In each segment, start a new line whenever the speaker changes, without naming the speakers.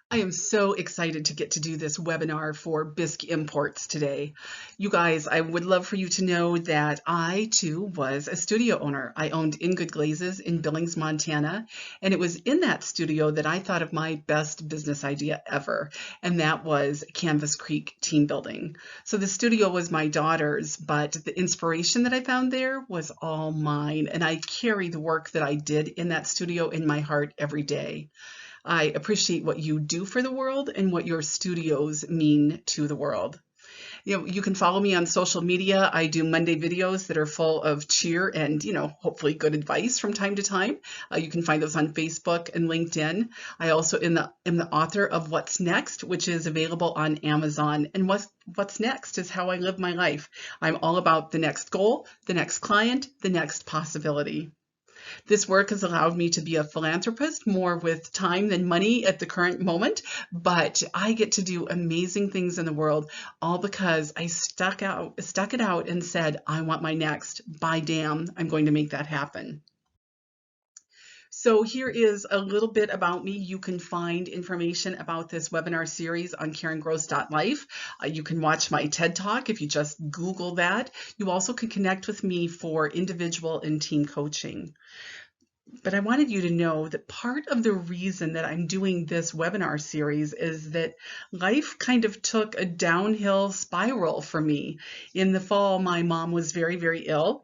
I am so excited to get to do this webinar for Bisque Imports today. You guys, I would love for you to know that I too was a studio owner. I owned In Good Glazes in Billings, Montana, and it was in that studio that I thought of my best business idea ever, and that was Canvas Creek Team Building. So the studio was my daughter's, but the inspiration that I found there was all mine, and I carry the work that I did in that studio in my heart every day. I appreciate what you do for the world and what your studios mean to the world. You can follow me on social media. I do Monday videos that are full of cheer and, hopefully good advice from time to time. You can find those on Facebook and LinkedIn. I also am the author of What's Next, which is available on Amazon. And what's next is how I live my life. I'm all about the next goal, the next client, the next possibility. This work has allowed me to be a philanthropist more with time than money at the current moment, but I get to do amazing things in the world all because I stuck it out and said, I want my next. By damn, I'm going to make that happen. So here is a little bit about me. You can find information about this webinar series on KarenGrosz.life. You can watch my TED Talk if you just Google that. You also can connect with me for individual and team coaching. But I wanted you to know that part of the reason that I'm doing this webinar series is that life kind of took a downhill spiral for me. In the fall, my mom was very, very ill.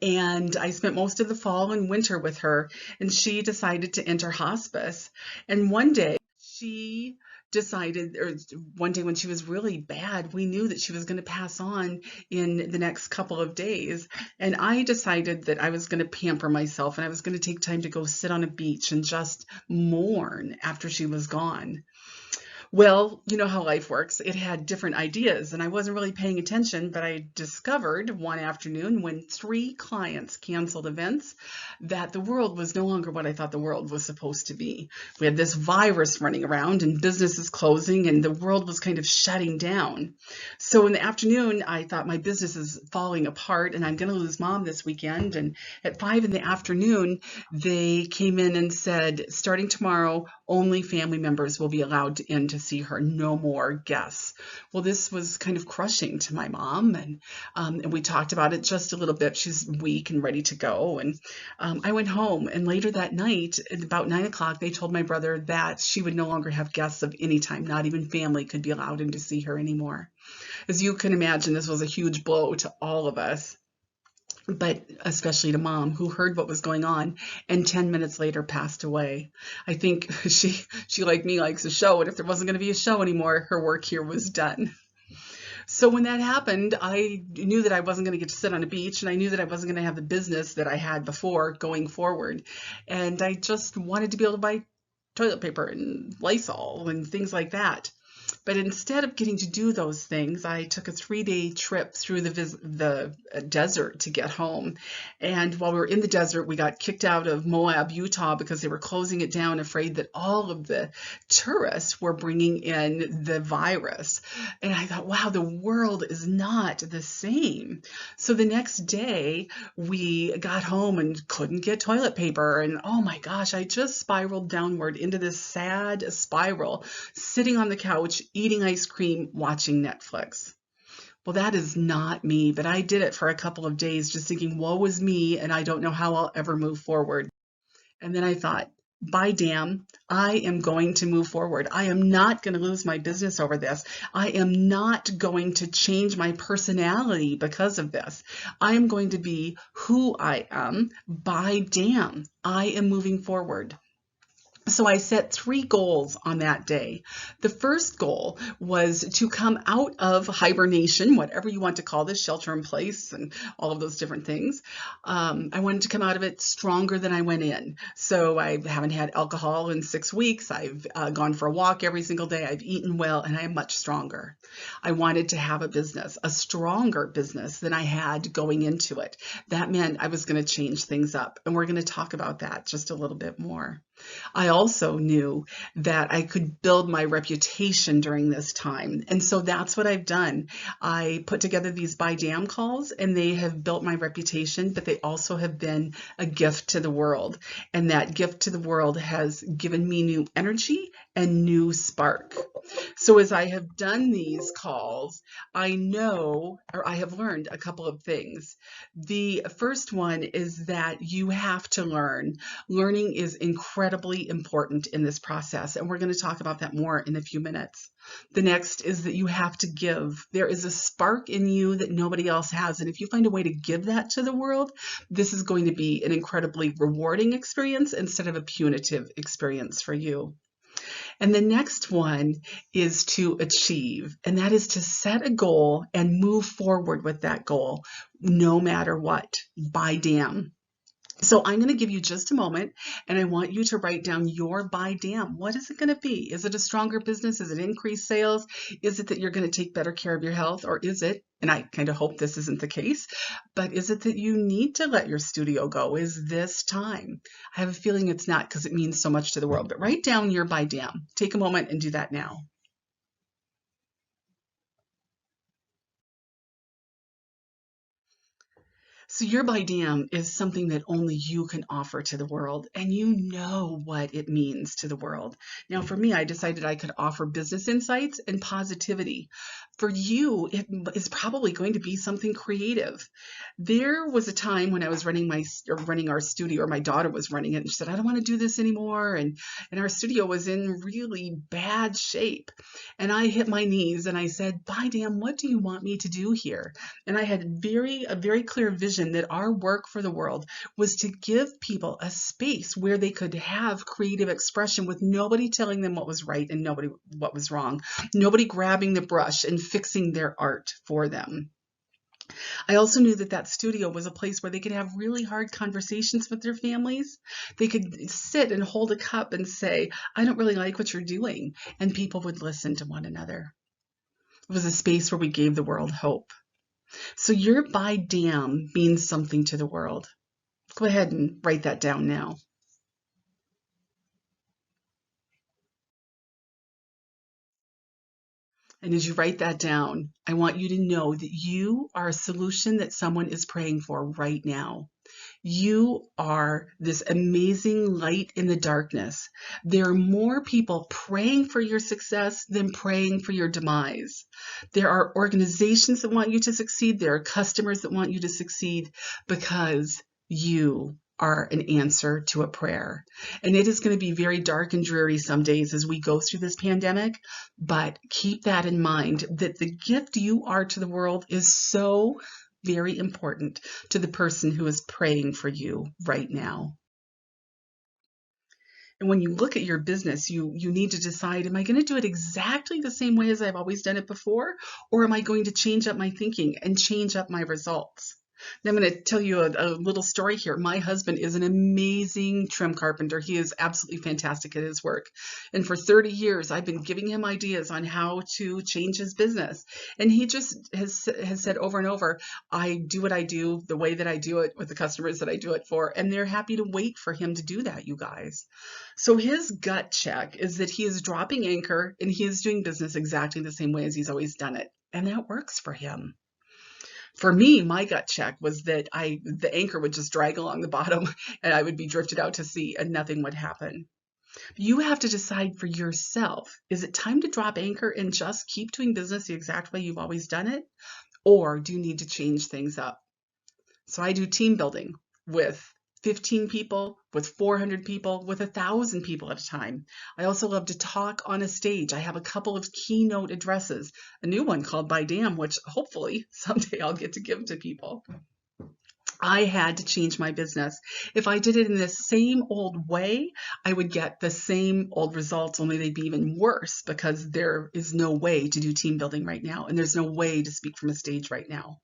And I spent most of the fall and winter with her, and she decided to enter hospice. And one day she decided, or one day when she was really bad, we knew that she was going to pass on in the next couple of days. And I decided that I was going to pamper myself and I was going to take time to go sit on a beach and just mourn after she was gone. Well, you know how life works. It had different ideas, and I wasn't really paying attention, but I discovered one afternoon when 3 clients canceled events that the world was no longer what I thought the world was supposed to be. We had this virus running around and businesses closing, and the world was kind of shutting down. So in the afternoon, I thought my business is falling apart and I'm going to lose mom this weekend. And at 5 in the afternoon, they came in and said, starting tomorrow, only family members will be allowed in to see her, no more guests. Well, this was kind of crushing to my mom, and we talked about it just a little bit. She's weak and ready to go, and I went home, and later that night, at about 9 o'clock, they told my brother that she would no longer have guests of any time, not even family could be allowed in to see her anymore. As you can imagine, this was a huge blow to all of us, but especially to mom, who heard what was going on and 10 minutes later passed away. I think she like me likes a show, and if there wasn't going to be a show anymore, her work here was done. So when that happened, I knew that I wasn't going to get to sit on a beach, and I knew that I wasn't going to have the business that I had before going forward. And I just wanted to be able to buy toilet paper and Lysol and things like that. But instead of getting to do those things, I took a 3-day trip through the desert to get home. And while we were in the desert, we got kicked out of Moab, Utah, because they were closing it down, afraid that all of the tourists were bringing in the virus. And I thought, wow, the world is not the same. So the next day, we got home and couldn't get toilet paper. And oh my gosh, I just spiraled downward into this sad spiral, sitting on the couch, eating ice cream, watching Netflix. Well, that is not me, but I did it for a couple of days just thinking, woe is me, and I don't know how I'll ever move forward. And then I thought, by damn, I am going to move forward. I am not going to lose my business over this. I am not going to change my personality because of this. I am going to be who I am. By damn, I am moving forward. So I set 3 goals on that day. The first goal was to come out of hibernation, whatever you want to call this, shelter in place and all of those different things. I wanted to come out of it stronger than I went in. So I haven't had alcohol in 6 weeks. I've gone for a walk every single day. I've eaten well, and I am much stronger. I wanted to have a business, a stronger business than I had going into it. That meant I was going to change things up, and we're going to talk about that just a little bit more. I also knew that I could build my reputation during this time. And so that's what I've done. I put together these buy damn calls, and they have built my reputation, but they also have been a gift to the world. And that gift to the world has given me new energy and new spark. So as I have done these calls, I know, or I have learned a couple of things. The first one is that you have to learn. Learning is incredibly important in this process, and we're going to talk about that more in a few minutes. The next is that you have to give. There is a spark in you that nobody else has, and if you find a way to give that to the world, this is going to be an incredibly rewarding experience instead of a punitive experience for you. And the next one is to achieve, and that is to set a goal and move forward with that goal no matter what. Buy damn. So I'm going to give you just a moment, and I want you to write down your buy damn. What is it going to be? Is it a stronger business? Is it increased sales? Is it that you're going to take better care of your health? Or is it, and I kind of hope this isn't the case, but is it that you need to let your studio go? Is this time? I have a feeling it's not, because it means so much to the world. But write down your buy damn. Take a moment and do that now. So your by damn is something that only you can offer to the world, and you know what it means to the world. Now, for me, I decided I could offer business insights and positivity. For you, it is probably going to be something creative. There was a time when I was running our studio, or my daughter was running it, and she said, "I don't want to do this anymore," and our studio was in really bad shape. And I hit my knees and I said, "By damn, what do you want me to do here?" And I had a very clear vision that our work for the world was to give people a space where they could have creative expression with nobody telling them what was right and nobody what was wrong, nobody grabbing the brush and fixing their art for them. I also knew that that studio was a place where they could have really hard conversations with their families. They could sit and hold a cup and say, "I don't really like what you're doing," and people would listen to one another. It was a space where we gave the world hope. So your by damn means something to the world. Go ahead and write that down now. And as you write that down, I want you to know that you are a solution that someone is praying for right now. You are this amazing light in the darkness. There are more people praying for your success than praying for your demise. There are organizations that want you to succeed. There are customers that want you to succeed because you are an answer to a prayer. And it is going to be very dark and dreary some days as we go through this pandemic, but keep that in mind, that the gift you are to the world is so very important to the person who is praying for you right now. And when you look at your business, you need to decide, am I going to do it exactly the same way as I've always done it before? Or am I going to change up my thinking and change up my results? And I'm going to tell you a little story here. My husband is an amazing trim carpenter. He is absolutely fantastic at his work. And for 30 years, I've been giving him ideas on how to change his business. And he just has said over and over, "I do what I do the way that I do it with the customers that I do it for." And they're happy to wait for him to do that, you guys. So his gut check is that he is dropping anchor and he is doing business exactly the same way as he's always done it. And that works for him. For me, my gut check was that the anchor would just drag along the bottom and I would be drifted out to sea and nothing would happen. You have to decide for yourself, is it time to drop anchor and just keep doing business the exact way you've always done it? Or do you need to change things up? So I do team building with 15 people, with 400 people, with 1,000 people at a time. I also love to talk on a stage. I have a couple of keynote addresses, a new one called By Damn, which hopefully someday I'll get to give to people. I had to change my business. If I did it in the same old way, I would get the same old results, only they'd be even worse because there is no way to do team building right now, and there's no way to speak from a stage right now.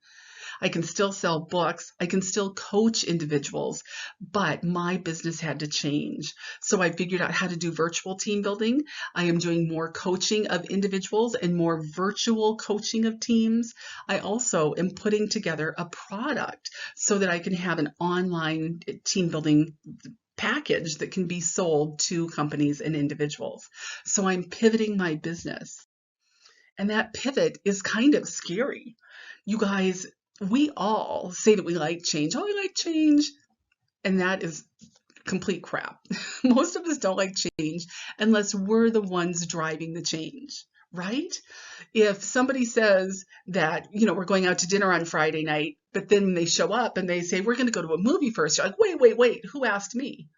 I can still sell books. I can still coach individuals, but my business had to change. So I figured out how to do virtual team building. I am doing more coaching of individuals and more virtual coaching of teams. I also am putting together a product so that I can have an online team building package that can be sold to companies and individuals. So I'm pivoting my business. And that pivot is kind of scary. You guys, we all say that we like change. Oh, I like change. And that is complete crap. Most of us don't like change unless we're the ones driving the change, right? If somebody says that, we're going out to dinner on Friday night, but then they show up and they say, we're going to go to a movie first, you're like, wait, who asked me?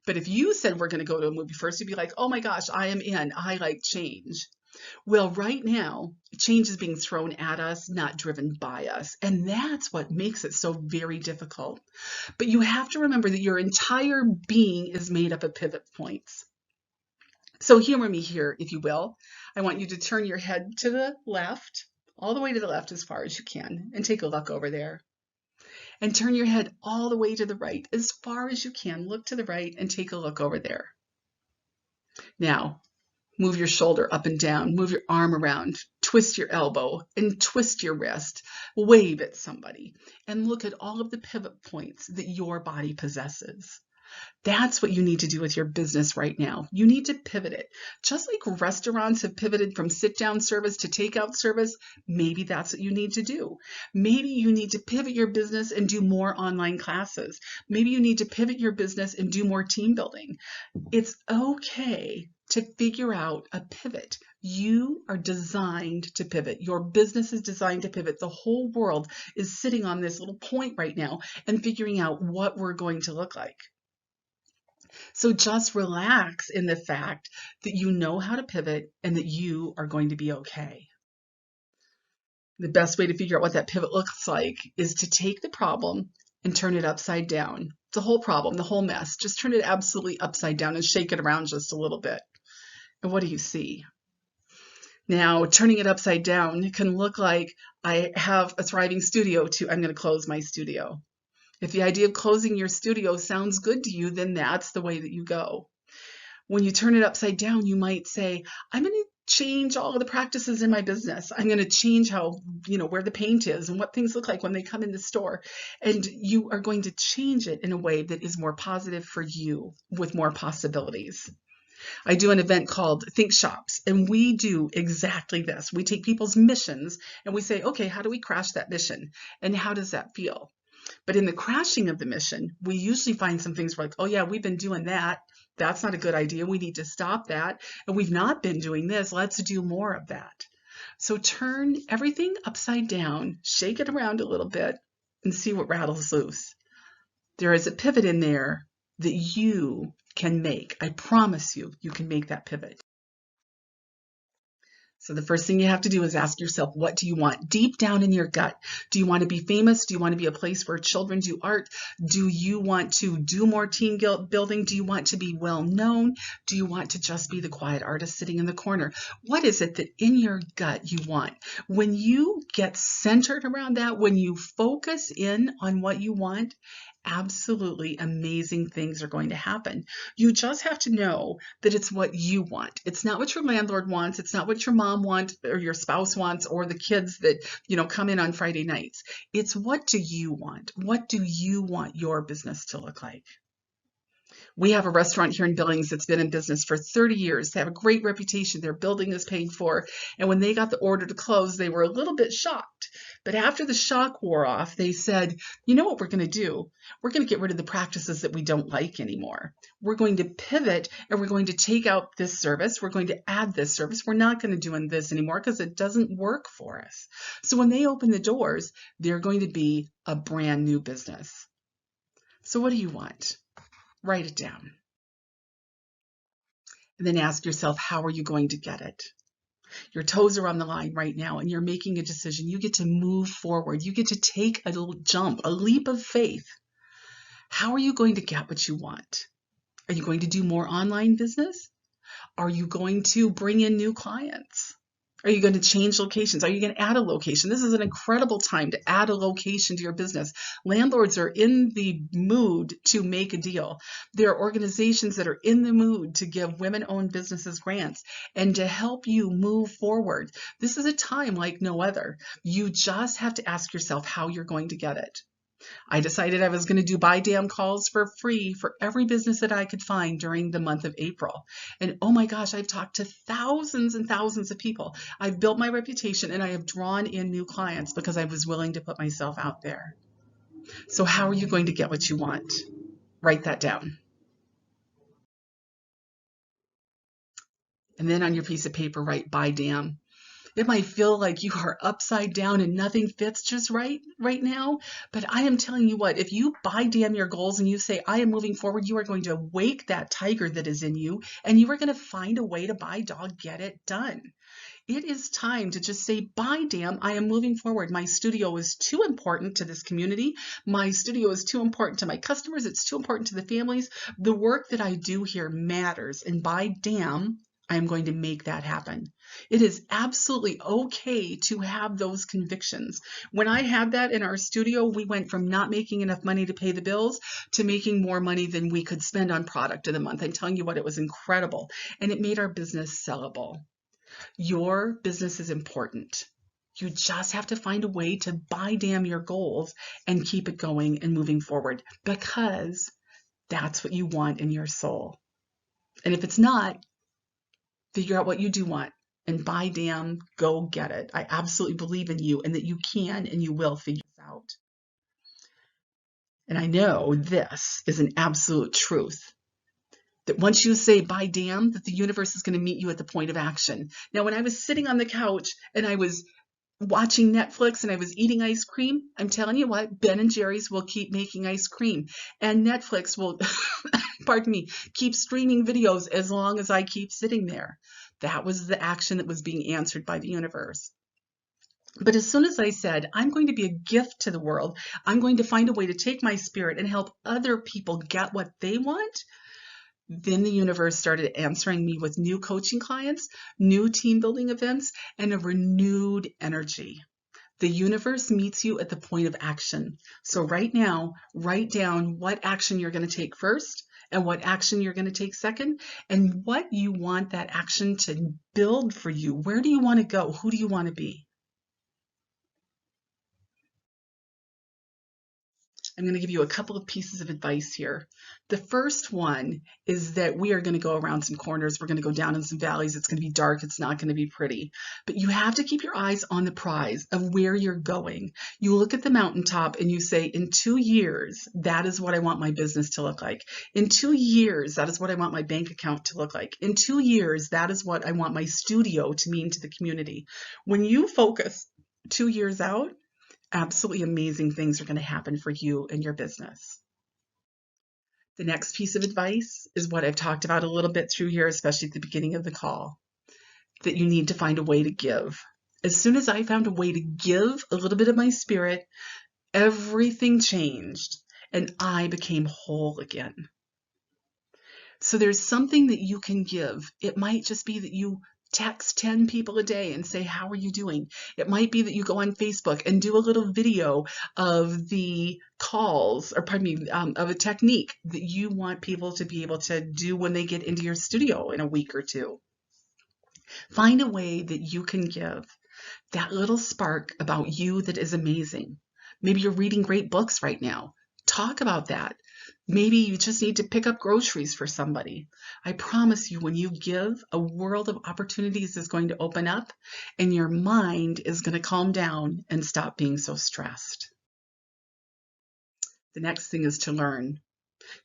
But if you said we're going to go to a movie first, you'd be like, oh my gosh, I am in. I like change. Well, right now, change is being thrown at us, not driven by us. And that's what makes it so very difficult. But you have to remember that your entire being is made up of pivot points. So humor me here, if you will. I want you to turn your head to the left, all the way to the left as far as you can, and take a look over there. And turn your head all the way to the right as far as you can. Look to the right and take a look over there. Now, move your shoulder up and down, move your arm around, twist your elbow and twist your wrist, wave at somebody, and look at all of the pivot points that your body possesses. That's what you need to do with your business right now. You need to pivot it. Just like restaurants have pivoted from sit-down service to takeout service, maybe that's what you need to do. Maybe you need to pivot your business and do more online classes. Maybe you need to pivot your business and do more team building. It's okay to figure out a pivot. You are designed to pivot. Your business is designed to pivot. The whole world is sitting on this little point right now and figuring out what we're going to look like. So just relax in the fact that you know how to pivot and that you are going to be okay. The best way to figure out what that pivot looks like is to take the problem and turn it upside down. The whole problem, the whole mess, just turn it absolutely upside down and shake it around just a little bit. And what do you see? Now, turning it upside down can look like I have a thriving studio I'm going to close my studio. If the idea of closing your studio sounds good to you, then that's the way that you go. When you turn it upside down, you might say, I'm going to change all of the practices in my business. I'm going to change how, where the paint is and what things look like when they come in the store. And you are going to change it in a way that is more positive for you with more possibilities. I do an event called Think Shops, and we do exactly this. We take people's missions and we say, okay, how do we crash that mission? And how does that feel? But in the crashing of the mission, we usually find some things like, oh yeah, we've been doing that. That's not a good idea. We need to stop that. And we've not been doing this. Let's do more of that. So turn everything upside down, shake it around a little bit, and see what rattles loose. There is a pivot in there that you can make. I promise you, you can make that pivot. So the first thing you have to do is ask yourself, what do you want deep down in your gut? Do you want to be famous? Do you want to be a place where children do art? Do you want to do more team building? Do you want to be well known? Do you want to just be the quiet artist sitting in the corner? What is it that in your gut you want? When you get centered around that, when you focus in on what you want, absolutely amazing things are going to happen. You just have to know that it's what you want. It's not what your landlord wants. It's not what your mom wants or your spouse wants or the kids that, come in on Friday nights. It's what do you want? What do you want your business to look like? We have a restaurant here in Billings that's been in business for 30 years. They have a great reputation. Their building is paid for. And when they got the order to close, they were a little bit shocked. But after the shock wore off, they said, you know what we're going to do? We're going to get rid of the practices that we don't like anymore. We're going to pivot and we're going to take out this service. We're going to add this service. We're not going to do this anymore because it doesn't work for us. So when they open the doors, they're going to be a brand new business. So what do you want? Write it down. And then ask yourself, how are you going to get it? Your toes are on the line right now and you're making a decision. You get to move forward. You get to take a little jump, a leap of faith. How are you going to get what you want? Are you going to do more online business? Are you going to bring in new clients? Are you going to change locations? Are you going to add a location? This is an incredible time to add a location to your business. Landlords are in the mood to make a deal. There are organizations that are in the mood to give women-owned businesses grants and to help you move forward. This is a time like no other. You just have to ask yourself how you're going to get it. I decided I was going to do buy damn calls for free for every business that I could find during the month of April. And oh my gosh, I've talked to thousands and thousands of people. I've built my reputation and I have drawn in new clients because I was willing to put myself out there. So how are you going to get what you want? Write that down. And then on your piece of paper, write buy damn. It might feel like you are upside down and nothing fits just right now. But I am telling you what, if you buy damn your goals and you say, I am moving forward, you are going to wake that tiger that is in you and you are going to find a way to buy dog, get it done. It is time to just say, bye, damn, I am moving forward. My studio is too important to this community. My studio is too important to my customers. It's too important to the families. The work that I do here matters. And by damn, I am going to make that happen. It is absolutely okay to have those convictions. When I had that in our studio, we went from not making enough money to pay the bills to making more money than we could spend on product in a month. I'm telling you what, it was incredible. And it made our business sellable. Your business is important. You just have to find a way to buy damn your goals and keep it going and moving forward because that's what you want in your soul. And if it's not, figure out what you do want and by damn, go get it. I absolutely believe in you and that you can and you will figure this out. And I know this is an absolute truth. That once you say, by damn, that the universe is going to meet you at the point of action. Now, when I was sitting on the couch and I was watching Netflix and I was eating ice cream, I'm telling you what, Ben and Jerry's will keep making ice cream. And Netflix will, pardon me, keep streaming videos as long as I keep sitting there. That was the action that was being answered by the universe. But as soon as I said, I'm going to be a gift to the world, I'm going to find a way to take my spirit and help other people get what they want, then the universe started answering me with new coaching clients, new team building events, and a renewed energy. The universe meets you at the point of action. So right now, write down what action you're going to take first and what action you're going to take second and what you want that action to build for you. Where do you want to go? Who do you want to be? I'm going to give you a couple of pieces of advice here. The first one is that we are going to go around some corners. We're going to go down in some valleys. It's going to be dark. It's not going to be pretty. But you have to keep your eyes on the prize of where you're going. You look at the mountaintop and you say, in 2 years, that is what I want my business to look like. In 2 years, that is what I want my bank account to look like. In 2 years, that is what I want my studio to mean to the community. When you focus 2 years out, absolutely amazing things are going to happen for you and your business. The next piece of advice is what I've talked about a little bit through here, especially at the beginning of the call, that you need to find a way to give. As soon as I found a way to give a little bit of my spirit, everything changed and I became whole again. So there's something that you can give. It might just be that you text 10 people a day and say, how are you doing? It might be that you go on Facebook and do a little video of the calls, or pardon me, of a technique that you want people to be able to do when they get into your studio in a week or two. Find a way that you can give that little spark about you that is amazing. Maybe you're reading great books right now. Talk about that. Maybe you just need to pick up groceries for somebody. I promise you, when you give, a world of opportunities is going to open up and your mind is going to calm down and stop being so stressed. The next thing is to learn.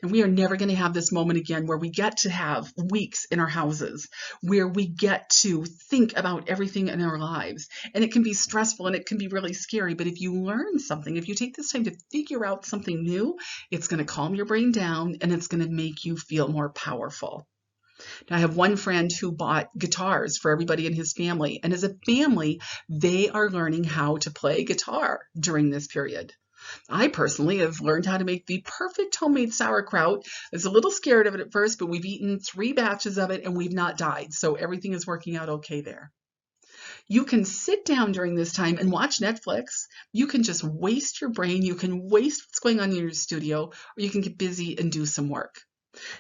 And we are never going to have this moment again where we get to have weeks in our houses, where we get to think about everything in our lives. And it can be stressful and it can be really scary. But if you learn something, if you take this time to figure out something new, it's going to calm your brain down and it's going to make you feel more powerful. Now, I have one friend who bought guitars for everybody in his family. And as a family, they are learning how to play guitar during this period. I personally have learned how to make the perfect homemade sauerkraut. I was a little scared of it at first, but we've eaten 3 batches of it and we've not died. So everything is working out okay there. You can sit down during this time and watch Netflix. You can just waste your brain. You can waste what's going on in your studio, or you can get busy and do some work.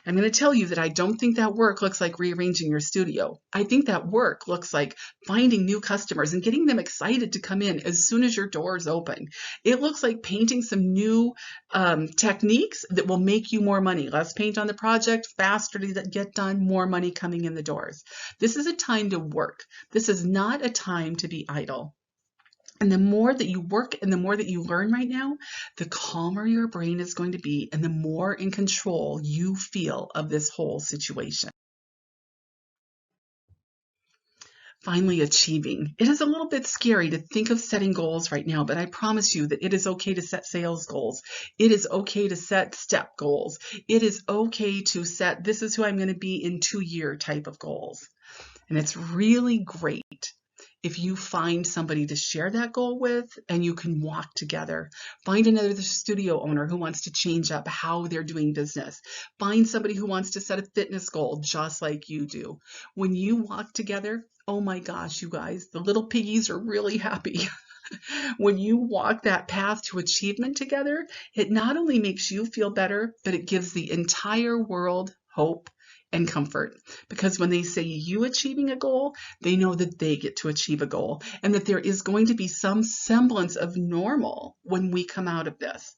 I'm going to tell you that I don't think that work looks like rearranging your studio. I think that work looks like finding new customers and getting them excited to come in as soon as your doors open. It looks like painting some new techniques that will make you more money. Less paint on the project, faster to get done, more money coming in the doors. This is a time to work. This is not a time to be idle. And the more that you work and the more that you learn right now, the calmer your brain is going to be and the more in control you feel of this whole situation. Finally, achieving. It is a little bit scary to think of setting goals right now, but I promise you that it is okay to set sales goals. It is okay to set step goals. It is okay to set, this is who I'm going to be in 2-year type of goals. And it's really great if you find somebody to share that goal with and you can walk together. Find another studio owner who wants to change up how they're doing business. Find somebody who wants to set a fitness goal just like you do. When you walk together, oh my gosh, you guys, the little piggies are really happy. When you walk that path to achievement together, it not only makes you feel better, but it gives the entire world hope and comfort. Because when they say you achieving a goal, they know that they get to achieve a goal and that there is going to be some semblance of normal when we come out of this,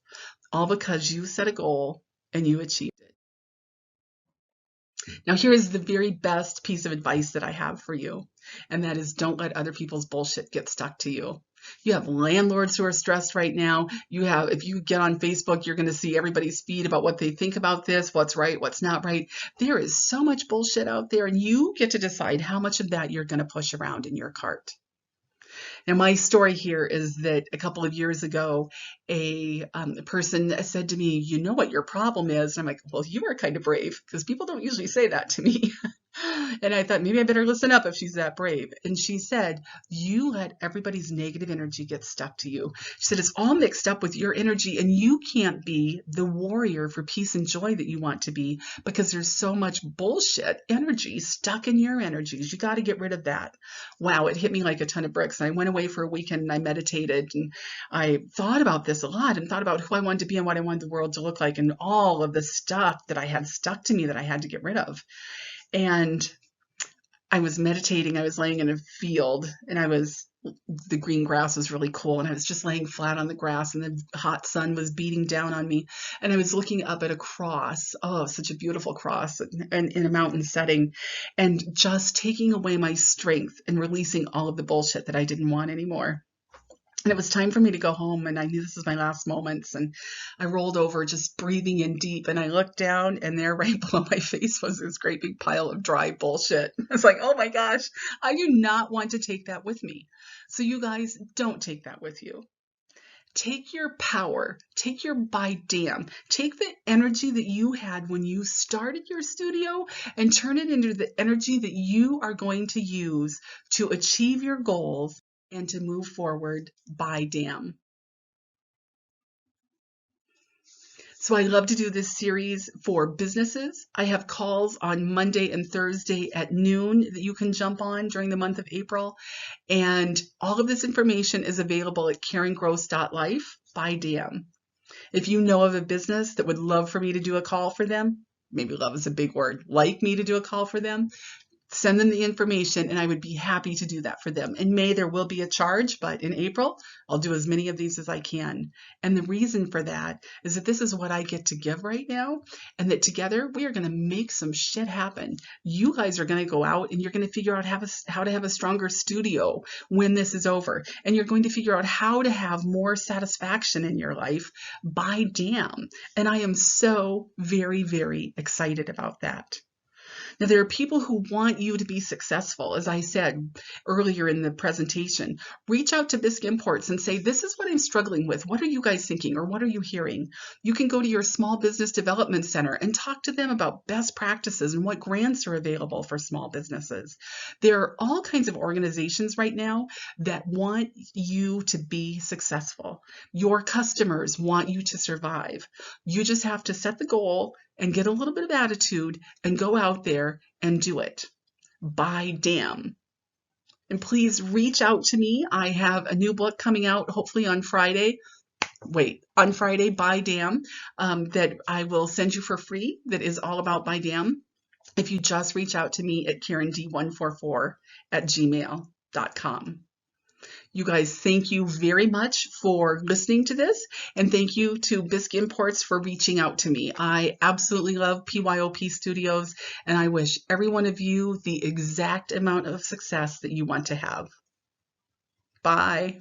all because you set a goal and you achieved it. Now, here is the very best piece of advice that I have for you, and that is don't let other people's bullshit get stuck to you. You have landlords who are stressed right now. If you get on Facebook, you're going to see everybody's feed about what they think about this, what's right, what's not right. There is so much bullshit out there, and you get to decide how much of that you're going to push around in your cart. Now, my story here is that a couple of years ago, a person said to me, you know what your problem is? And I'm like, well, you are kind of brave, because people don't usually say that to me. And I thought maybe I better listen up if she's that brave. And she said, you let everybody's negative energy get stuck to you. She said, it's all mixed up with your energy and you can't be the warrior for peace and joy that you want to be because there's so much bullshit energy stuck in your energies. You got to get rid of that. Wow, it hit me like a ton of bricks. And I went away for a weekend and I meditated and I thought about this a lot and thought about who I wanted to be and what I wanted the world to look like and all of the stuff that I had stuck to me that I had to get rid of. And I was meditating. I was laying in a field and the green grass was really cool. And I was just laying flat on the grass and the hot sun was beating down on me. And I was looking up at a cross. Oh, such a beautiful cross and in a mountain setting and just taking away my strength and releasing all of the bullshit that I didn't want anymore. And it was time for me to go home and I knew this was my last moments and I rolled over just breathing in deep and I looked down and there right below my face was this great big pile of dry bullshit. I was like, oh my gosh, I do not want to take that with me. So you guys don't take that with you. Take your power, take your take the energy that you had when you started your studio and turn it into the energy that you are going to use to achieve your goals and to move forward. By damn. So I love to do this series for businesses. I have calls on Monday and Thursday at noon that you can jump on during the month of April. And all of this information is available at karengrosz.life. By damn. If you know of a business that would love for me to do a call for them, maybe love is a big word, like me to do a call for them, send them the information and I would be happy to do that for them. In May, there will be a charge, but in April, I'll do as many of these as I can. And the reason for that is that this is what I get to give right now and that together we are going to make some shit happen. You guys are going to go out and you're going to figure out how to have a stronger studio when this is over. And you're going to figure out how to have more satisfaction in your life. By damn. And I am so very, very excited about that. Now, there are people who want you to be successful. As I said earlier in the presentation, reach out to Bisque Imports and say, this is what I'm struggling with. What are you guys thinking or what are you hearing? You can go to your Small Business Development Center and talk to them about best practices and what grants are available for small businesses. There are all kinds of organizations right now that want you to be successful. Your customers want you to survive. You just have to set the goal and get a little bit of attitude and go out there and do it. By damn. And please reach out to me. I have a new book coming out hopefully on Friday. on Friday by DAM, that I will send you for free, that is all about by DAM, if you just reach out to me at karend144@gmail.com. You guys, thank you very much for listening to this, and thank you to Bisque Imports for reaching out to me. I absolutely love PYOP Studios, and I wish every one of you the exact amount of success that you want to have. Bye.